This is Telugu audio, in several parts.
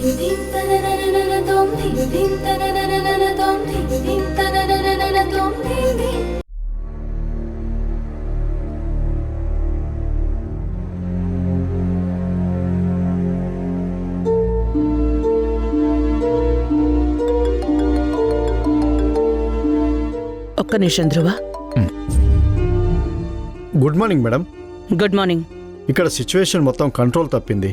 ఒక్క నిమిషం Dhruva. Good morning madam. Good morning. ఇక్కడ సిచ్యువేషన్ మొత్తం కంట్రోల్ తప్పింది.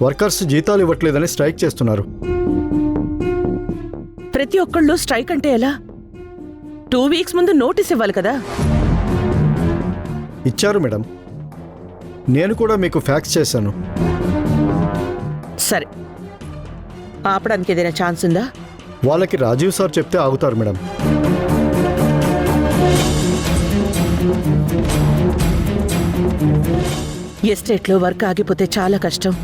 వర్కర్స్ జీతాలు ఇవ్వట్లేదని స్ట్రైక్ చేస్తున్నారు. ప్రతి ఒక్కళ్ళు స్ట్రైక్ అంటే ఎలా? 2 వీక్స్ ముందు నోటీస్ ఇవ్వాలి కదా. ఇచ్చారు మేడం. నేను కూడా మీకు ఫ్యాక్స్ చేశాను. సరే, ఆపడానికి ఏదైనా ఛాన్స్ ఉందా? వాళ్ళకి రాజీవ్ సార్ చెప్తే ఆగుతారు మేడం. ఎస్టేట్లో వర్క్ ఆగిపోతే చాలా కష్టం.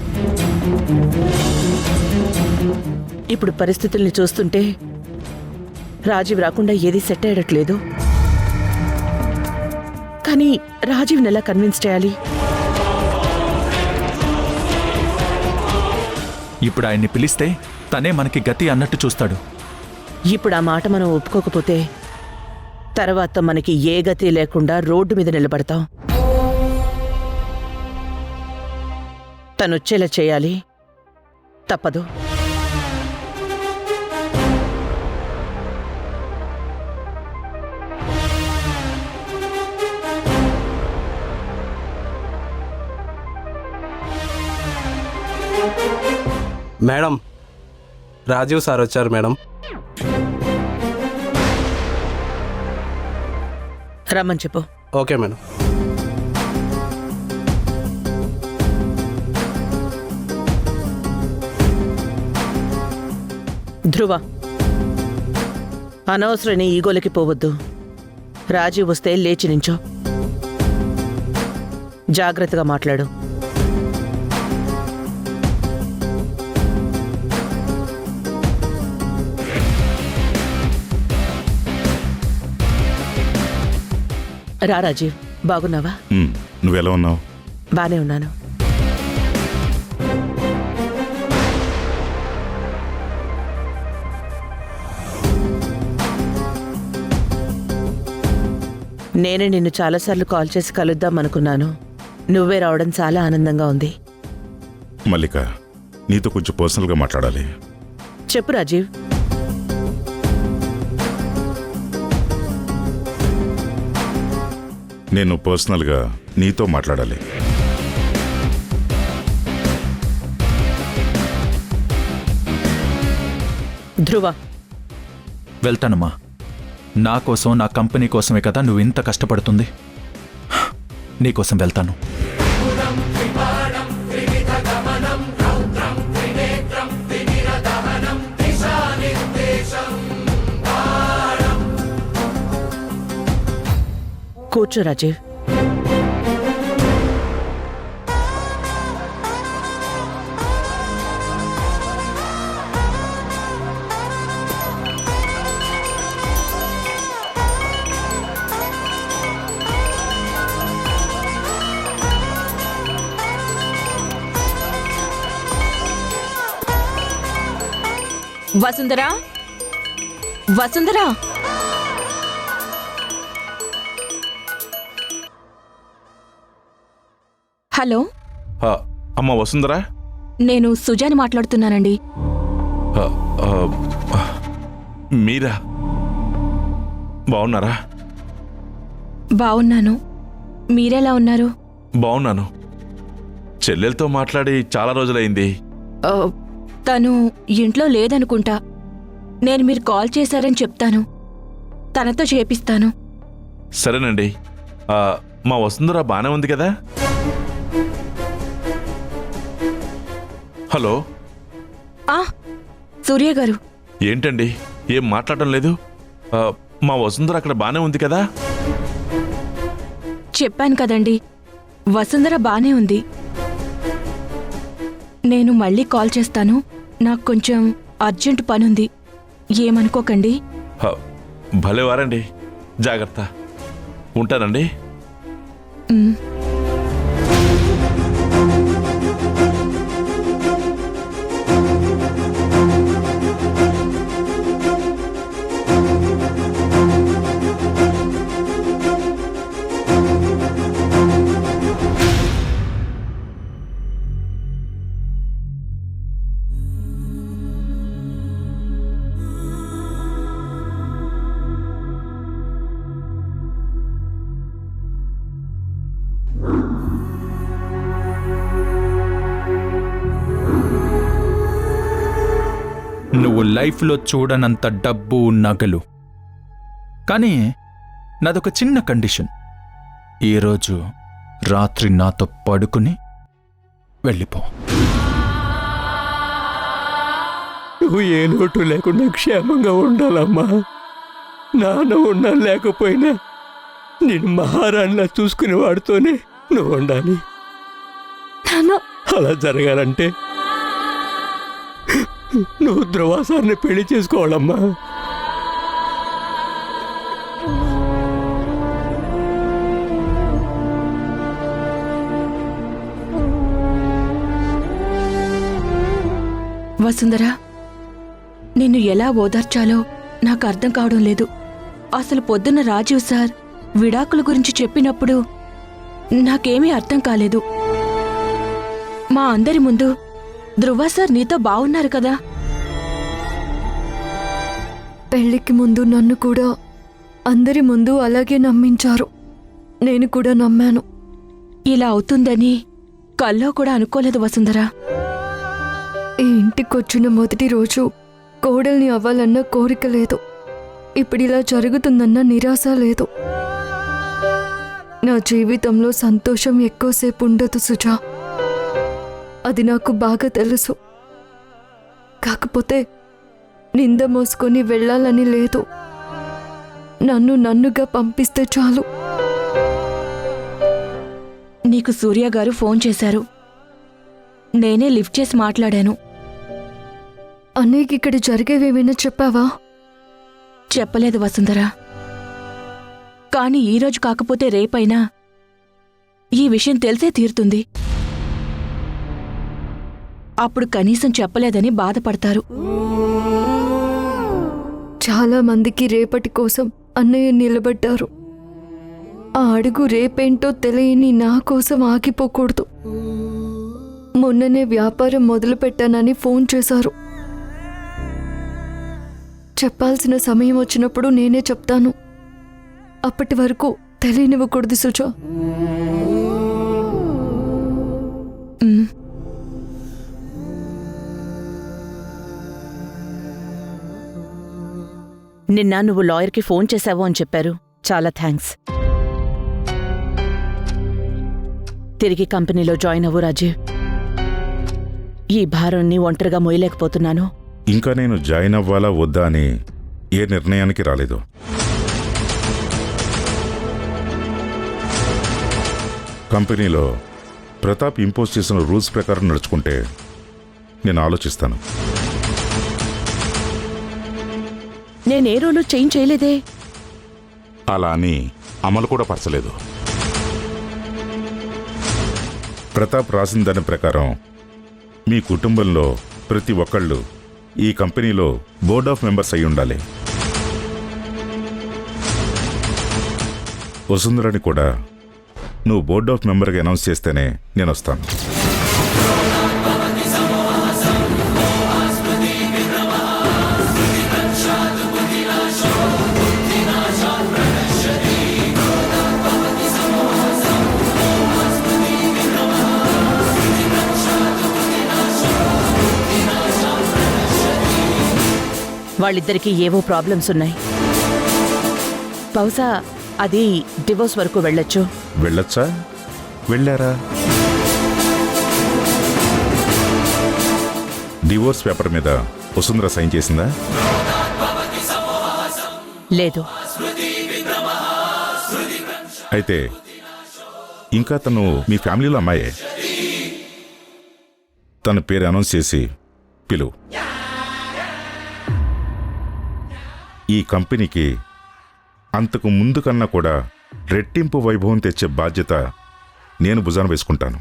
ఇప్పుడు పరిస్థితుల్ని చూస్తుంటే రాజీవ్ రాకుండా ఏది సెట్ అయ్యట్లేదు. కానీ రాజీవ్ని ఎలా కన్విన్స్ చేయాలి? ఇప్పుడు ఆయన్ని పిలిస్తే తనే మనకి గతి అన్నట్టు చూస్తాడు. ఇప్పుడు ఆ మాట మనం ఒప్పుకోకపోతే తర్వాత మనకి ఏ గతి లేకుండా రోడ్డు మీద నిలబడతాం. తనొచ్చేలా చేయాలి. తప్పదు. మేడం, రాజీవ్ సార్ వచ్చారు మేడం. రమ్మని చెప్పు. Okay madam. ధ్రువ, అనవసరమైన ఈగోలకి పోవద్దు. రాజీవ్ వస్తే లేచి నించో. జాగ్రత్తగా మాట్లాడు. రా రాజీవ్, బాగున్నావా? నువ్వెలా ఉన్నావు? బానే ఉన్నాను. నేనే నిన్ను చాలాసార్లు కాల్ చేసి కలుద్దాం అనుకున్నాను. నువ్వే రావడం చాలా ఆనందంగా ఉంది. మల్లిక, నీతో కొంచెం పర్సనల్గా మాట్లాడాలి. చెప్పు రాజీవ్. నేను పర్సనల్గా నీతో మాట్లాడాలి. ధ్రువ, వెళ్తానమ్మా. నా కోసం, నా కంపెనీ కోసమే కదా నువ్వు ఇంత కష్టపడుతుంది. నీకోసం వెళ్తాను. కూర్చో రాజీవ్. వసుంధరా, వసుంధరా, హలో. అమ్మ వసుంధరా, నేను సుజాని మాట్లాడుతున్నానండి. మీరా? బాగున్నారా? బావున్నాను. మీరెలా ఉన్నారు? బాగున్నాను. చెల్లెలతో మాట్లాడి చాలా రోజులైంది. తను ఇంట్లో లేదనుకుంటా. నేను మీరు కాల్ చేశారని చెప్తాను. తనతో చేపిస్తాను. సరేనండి. మా వసుంధర బానే ఉంది కదా? హలో. సూర్య గారు. ఏంటండి ఏం మాట్లాడటం లేదు? మా వసుంధర అక్కడ బానే ఉంది కదా? చెప్పాను కదండి, వసుంధర బానే ఉంది. నేను మళ్ళీ కాల్ చేస్తాను. నాకు కొంచెం అర్జెంట్ పనుంది. ఏమనుకోకండి. భలేవారండి. జాగ్రత్త. ఉంటానండి. నువ్వు లైఫ్లో చూడనంత డబ్బు నగలు. కానీ నాదొక చిన్న కండిషన్. ఈరోజు రాత్రి నాతో పడుకుని వెళ్ళిపో. నువ్వు ఏ లోటు లేకుండా క్షేమంగా ఉండాలమ్మా. నాన్న ఉన్నా లేకపోయినా నేను మహారాణిలా చూసుకునే వాడితోనే నువ్వు ఉండాలి. అలా జరగాలంటే నువ్వు ధ్రువాసాన్ని పెళ్లి చేసుకోవాలమ్మా. వసుంధరా, నిన్ను ఎలా ఓదార్చాలో నాకు అర్థం కావడం లేదు. అసలు పొద్దున్న రాజీవ్ సార్ విడాకుల గురించి చెప్పినప్పుడు నాకేమీ అర్థం కాలేదు. మా అందరి ముందు ధ్రువ సార్ నీతో బాగున్నారు కదా. పెళ్లికి ముందు నన్ను కూడా అందరి ముందు అలాగే నమ్మించారు. నేను కూడా నమ్మాను. ఇలా అవుతుందని కల్లో కూడా అనుకోలేదు వసుంధరా. ఈ ఇంటికొచ్చిన మొదటి రోజు కోడల్ని అవ్వాలన్న కోరిక లేదు. ఇప్పుడిలా జరుగుతుందన్న నిరాశ లేదు. నా జీవితంలో సంతోషం ఎక్కువసేపు ఉండదు సుజా. అది నాకు బాగా తెలుసు. కాకపోతే నింద మోసుకొని వెళ్ళాలని లేదు. నన్నుగా పంపిస్తే చాలు. నీకు సూర్య గారు ఫోన్ చేశారు. నేనే లిఫ్ట్ చేసి మాట్లాడాను. అన్నయ్యకి ఇక్కడ జరిగేవేమైనా చెప్పావా? చెప్పలేదు వసుంధరా. కాని ఈరోజు కాకపోతే రేపైనా ఈ విషయం తెలిసే తీరుతుంది. అప్పుడు కనీసం చెప్పలేదని బాధపడతారు. చాలా మందికి రేపటి కోసం అన్నయ్య నిలబడ్డారు. ఆ అడుగు రేపేంటో తెలియని నా కోసం ఆగిపోకూడదు. మొన్ననే వ్యాపారం మొదలు పెట్టానని ఫోన్ చేశారు. చెప్పాల్సిన సమయం వచ్చినప్పుడు నేనే చెప్తాను. అప్పటి వరకు తెలియనివ్వకూడదు సుజా. నిన్న నువ్వు లాయర్కి ఫోన్ చేశావు అని చెప్పారు. చాలా థ్యాంక్స్. తిరిగి కంపెనీలో జాయిన్ అవ్వు రాజీవ్. ఈ భారాన్ని ఒంటరిగా మోయలేకపోతున్నాను. ఇంకా నేను జాయిన్ అవ్వాలా వద్దా అని ఏ నిర్ణయానికి రాలేదు. కంపెనీలో ప్రతాప్ ఇంపోజ్ చేసిన రూల్స్ ప్రకారం నడుచుకుంటే నేను ఆలోచిస్తాను. నేనే రూలు చేంజ్ చేయలేదే. అలా అని అమలు కూడా పరచలేదు. ప్రతాప్ రాసిన దాని ప్రకారం మీ కుటుంబంలో ప్రతి ఒక్కళ్ళు ఈ కంపెనీలో బోర్డ్ ఆఫ్ మెంబర్స్ అయి ఉండాలి. వసుంధరని కూడా నువ్వు బోర్డ్ ఆఫ్ మెంబర్గా అనౌన్స్ చేస్తేనే నేను వస్తాను. వాళ్ళిద్దరికీ ఏవో ప్రాబ్లమ్స్ ఉన్నాయి. బహుశా అది డివోర్స్ వరకు వెళ్ళొచ్చు. వెళ్ళొచ్చా? వెళ్ళారా? డివోర్స్ పేపర్ మీద వసుంధర సైన్ చేసిందా? లేదు. అయితే ఇంకా తను మీ ఫ్యామిలీలో అమ్మాయే. తన పేరు అనౌన్స్ చేసి పిలువు. ఈ కంపెనీకి అంతకు ముందు కన్నా కూడా రెట్టింపు వైభవం తెచ్చే బాధ్యత నేను భుజాన వేసుకుంటాను.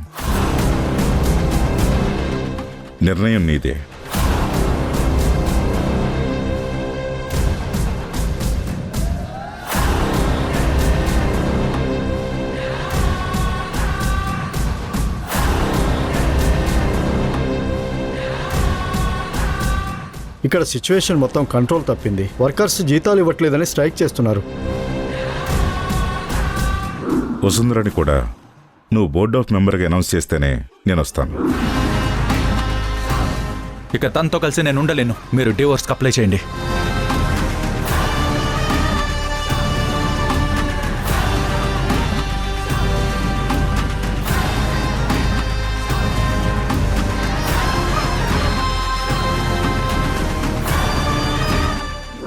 నిర్ణయం నీదే. ఇక్కడ సిచ్యువేషన్ మొత్తం కంట్రోల్ తప్పింది. వర్కర్స్ జీతాలు ఇవ్వట్లేదని స్ట్రైక్ చేస్తున్నారు. వసుంధరని కూడా నువ్వు బోర్డ్ ఆఫ్ మెంబర్గా అనౌన్స్ చేస్తేనే నేను వస్తాను. ఇక తనతో కలిసి నేను ఉండలేను. మీరు డివోర్స్కి అప్లై చేయండి.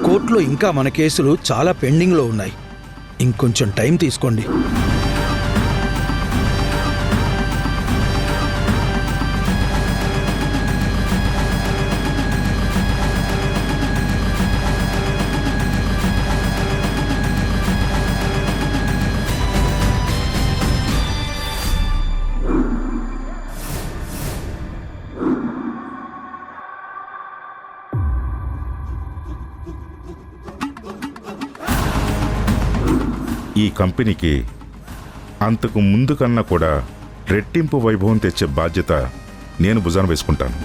కోర్టులో ఇంకా మన కేసులు చాలా పెండింగ్లో ఉన్నాయి. ఇంకొంచెం టైం తీసుకోండి. ఈ కంపెనీకి అంతకు ముందు కన్నా కూడా రెట్టింపు వైభవం తెచ్చే బాధ్యత నేను భుజాన వేసుకుంటాను.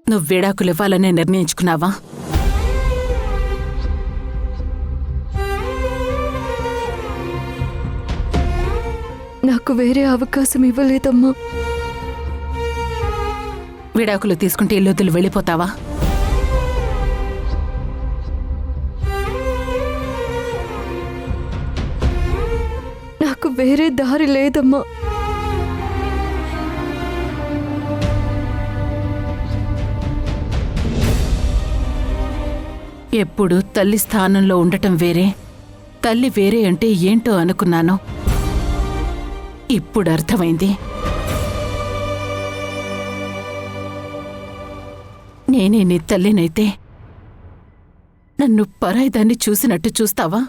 నువ్వు విడాకులు ఇవ్వాలని నిర్ణయించుకున్నావా? నాకు వేరే అవకాశం ఇవ్వలేదమ్మా. విడాకులు తీసుకుంటే ఇల్లు వెళ్ళిపోతావా? నాకు వేరే దారి లేదమ్మా. ఎప్పుడు తల్లి స్థానంలో ఉండటం వేరే, తల్లి వేరే అంటే ఏంటో అనుకున్నాను. ఇప్పుడు అర్థమైంది. నేనే నీ తల్లినైతే నన్ను పరాయిదాన్ని చూసినట్టు చూస్తావా?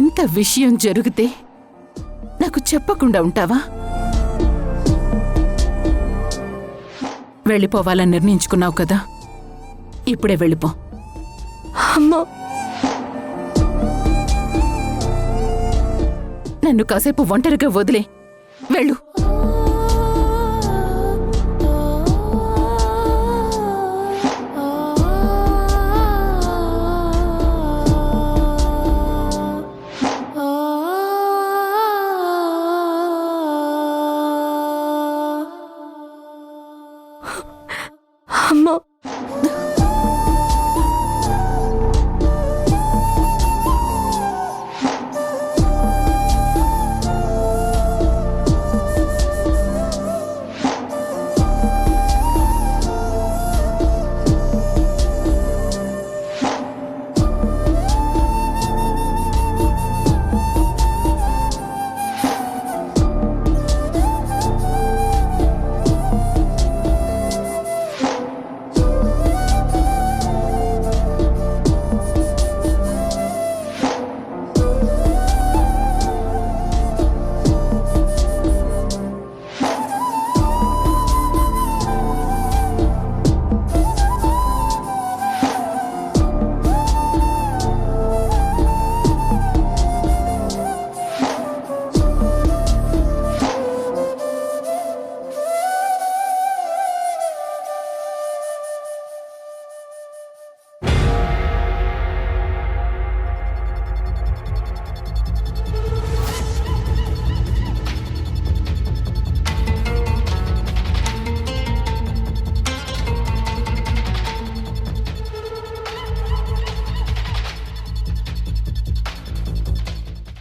ఇంత విషయం జరిగితే నాకు చెప్పకుండా ఉంటావా? వెళ్ళిపోవాలని నిర్ణయించుకున్నావు కదా, ఇప్పుడే వెళ్ళిపో. అమ్మా, నన్ను కాసేపు ఒంటరిగా వదిలే. వెళ్ళు. అమ్మా,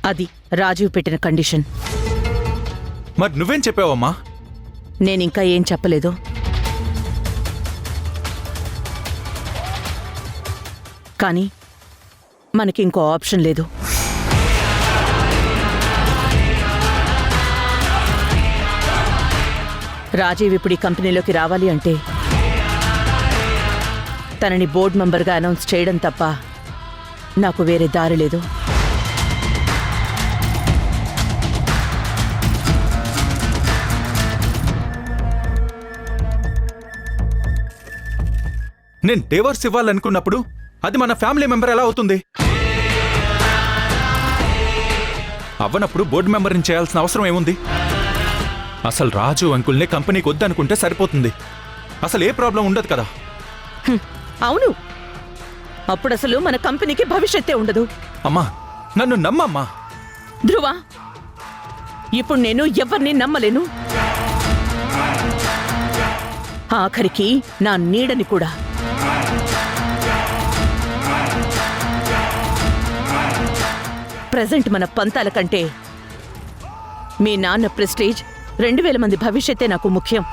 అది రాజీవ్ పెట్టిన కండిషన్. మరి నువ్వేం చెప్పావమ్మా? నేనింకా ఏం చెప్పలేదు. కానీ మనకింకో ఆప్షన్ లేదు. రాజీవ్ ఇప్పుడు ఈ కంపెనీలోకి రావాలి అంటే తనని బోర్డు మెంబర్గా అనౌన్స్ చేయడం తప్ప నాకు వేరే దారి లేదు. నేను డివోర్స్ ఇవ్వాలనుకున్నప్పుడు అది మన ఫ్యామిలీ మెంబర్ ఎలా అవుతుంది? అవ్వనప్పుడు బోర్డు మెంబర్ని చేయాల్సిన అవసరం ఏముంది? అసలు రాజు అంకుల్ని కంపెనీకి వద్దనుకుంటే సరిపోతుంది. అసలు ఏ ప్రాబ్లం ఉండదు కదా. అవును, అప్పుడసలు మన కంపెనీకి భవిష్యత్తే ఉండదు. అమ్మా, నన్ను నమ్మమ్మా. ధ్రువ, ఇప్పుడు నేను ఎవరిని నమ్మలేను. ఆఖరికి నా నీడని కూడా. ప్రెజెంట్ మన పంతాల కంటే మీ నాన్న ప్రెస్టేజ్ 2000 మంది భవిష్యత్తే నాకు ముఖ్యం.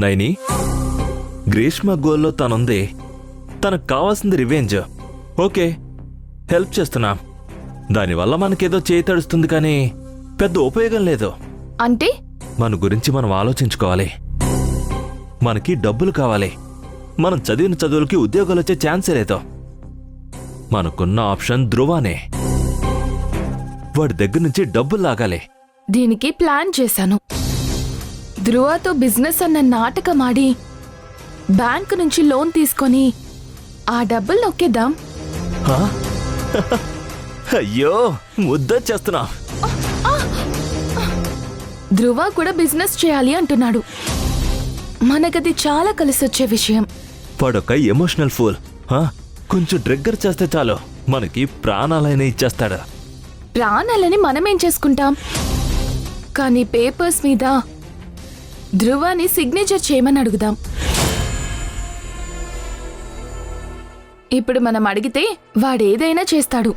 నైని, గ్రీష్మ గోల్లో తనుంది. తనకు కావాల్సింది రివెంజ్. ఓకే, హెల్ప్ చేస్తున్నా. దానివల్ల మనకేదో చేయి తడుస్తుంది, కానీ పెద్ద ఉపయోగం లేదు. అంటే మన గురించి మనం ఆలోచించుకోవాలి. మనకి డబ్బులు కావాలి. మనం చదివిన చదువులకి ఉద్యోగాలు వచ్చే ఛాన్సే లేదు. మనకున్న ఆప్షన్ ధ్రువానే. వాడి దగ్గర నుంచి డబ్బులు లాగాలి. దీనికి ప్లాన్ చేశాను. ధ్రువతో బిజినెస్ అన్న నాటకం ఆడి బ్యాంకు నుంచి లోన్ తీసుకొని ఆ డబ్బులు నొక్కేద్దాం. హా? అయ్యో, ముద్దొచ్చేస్తున్నా. ధ్రువ కూడా బిజినెస్ చేయాలి అంటున్నాడు. మనకది చాలా కలిసొచ్చే విషయం. వాడొక ఎమోషనల్ ఫూల్. కొంచెం ట్రిగ్గర్ చేస్తే చాలు మనకి ప్రాణాలైనా ఇచ్చేస్తాడు. ప్రాణాలని మనమేం చేసుకుంటాం, కానీ పేపర్స్ మీద ధ్రువాని సిగ్నేచర్ చేయమని అడుగుదాం. ఇప్పుడు మనం అడిగితే వాడేదైనా చేస్తాడు.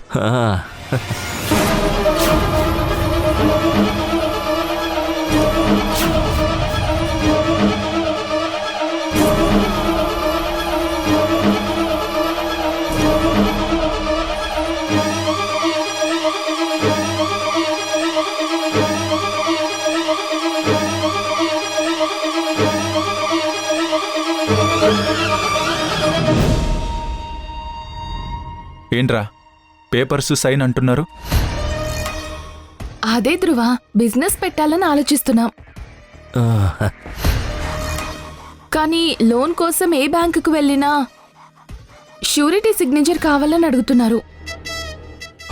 ఏంట్రా పేపర్స్ సైన్ అంటున్నారు? అదే ధ్రువ, బిజినెస్ పెట్టాలని ఆలోచిస్తున్నాం. కానీ లోన్ కోసం ఏ బ్యాంకుకు వెళ్ళినా షూరిటీ సిగ్నేచర్ కావాలని అడుగుతున్నారు.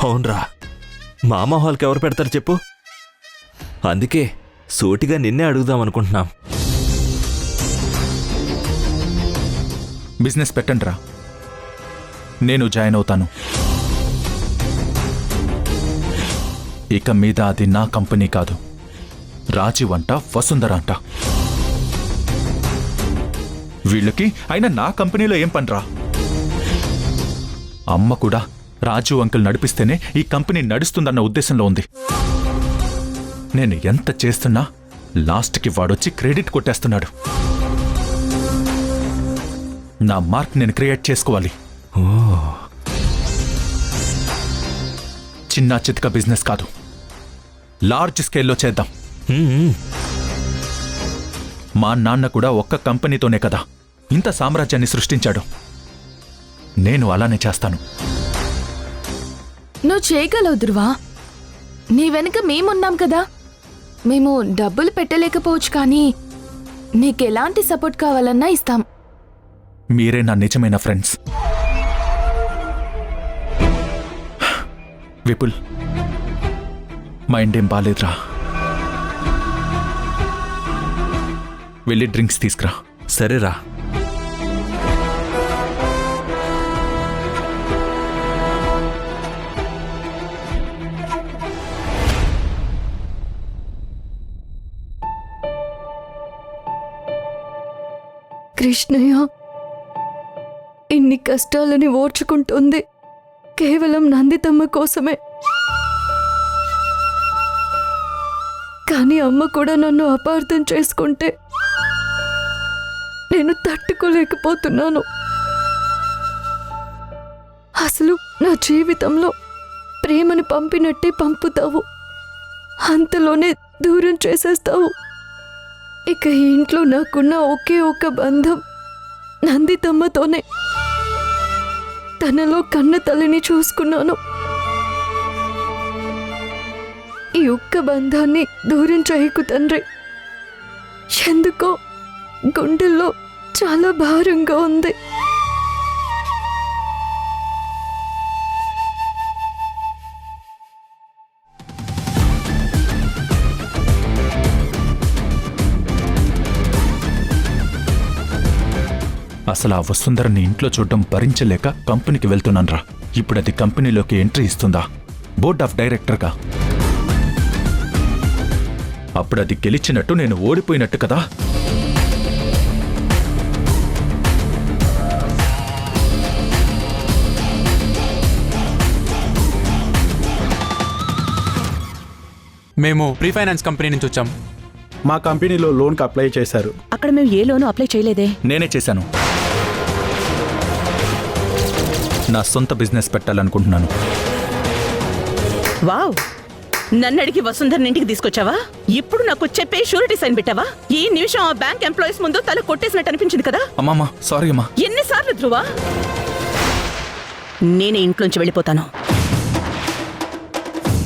అవునరా, మామ హాల్కి ఎవరు పెడతారు చెప్పు? అందుకే సూటిగా నిన్నే అడుగుదాం అనుకుంటున్నాం. బిజినెస్ పెట్టండిరా, నేను జాయిన్ అవుతాను. ఇక మీద అది నా కంపెనీ కాదు, రాజీవ్ అంట, వసుంధర అంట. వీళ్ళకి అయినా నా కంపెనీలో ఏం పనిరా? అమ్మ కూడా రాజీవ్ అంకుల్ నడిపిస్తేనే ఈ కంపెనీ నడుస్తుందన్న ఉద్దేశంలో ఉంది. నేను ఎంత చేస్తున్నా లాస్ట్కి వాడొచ్చి క్రెడిట్ కొట్టేస్తున్నాడు. నా మార్క్ నేను క్రియేట్ చేసుకోవాలి. చిన్న చితక బిజినెస్ కాదు, లార్జ్ స్కేల్లో చేద్దాం. మా నాన్న కూడా ఒక్క కంపెనీతోనే కదా ఇంత సామ్రాజ్యాన్ని సృష్టించాడు. నేను అలానే చేస్తాను. నువ్వు చేయగలవు ధ్రువ. నీ వెనుక మేమున్నాం కదా. మేము డబ్బులు పెట్టలేకపోవచ్చు, కానీ నీకెలాంటి సపోర్ట్ కావాలన్నా ఇస్తాం. మీరే నా నిజమైన ఫ్రెండ్స్. విపుల్, మైండ్ ఏం బాలేదురా. వెళ్ళి డ్రింక్స్ తీసుకురా. సరేరా. కృష్ణయ్య ఇన్ని కష్టాలని ఓర్చుకుంటుంది కేవలం నందితమ్మ కోసమే. కానీ అమ్మ కూడా నన్ను అపార్థం చేసుకుంటే నేను తట్టుకోలేకపోతున్నాను. అసలు నా జీవితంలో ప్రేమను పంపినట్టే పంపుతావు, అంతలోనే దూరం చేసేస్తావు. ఇక ఈ ఇంట్లో నాకున్న ఒకే ఒక బంధం నందితమ్మతోనే. తనలో కన్న తల్లిని చూసుకున్నాను. ఈ ఒక్క బంధాన్ని దూరం చేయకు తండ్రి. ఎందుకో గుండెల్లో చాలా భారంగా ఉంది. అసలు ఆ వసుంధరని ఇంట్లో చూడడం భరించలేక కంపెనీకి వెళ్తున్నాన్రా. ఇప్పుడు అది కంపెనీలోకి ఎంట్రీ ఇస్తుందా? బోర్డ్ ఆఫ్ డైరెక్టర్గా. అప్పుడు అది గెలిచినట్టు నేను ఓడిపోయినట్టు కదా. మేము ప్రీ ఫైనాన్స్ కంపెనీ నుంచి వచ్చాం. మా కంపెనీలో లోన్కి అప్లై చేశారు. అక్కడ మేము ఏ లోను అప్లై చేయలేదే. నేనే చేశాను. నా సొంత బిజినెస్ పెట్టాలనుకుంటున్నాను. వావ్, నన్ను అడిగి వసుంధరని ఇంటికి తీసుకొచ్చావా? ఇప్పుడు నాకు చెప్పే షూరిటీ సైన్ పెట్టావా? ఈ నిమిషం ఆ బ్యాంక్ ఎంప్లాయీస్ ముందు తల కొట్టేసినట్టు అనిపించింది కదా. అమ్మమ్మా, సారీ అమ్మా. ఎన్నిసార్లు ధ్రువ? నేనే ఇంట్లోంచి వెళ్ళిపోతాను.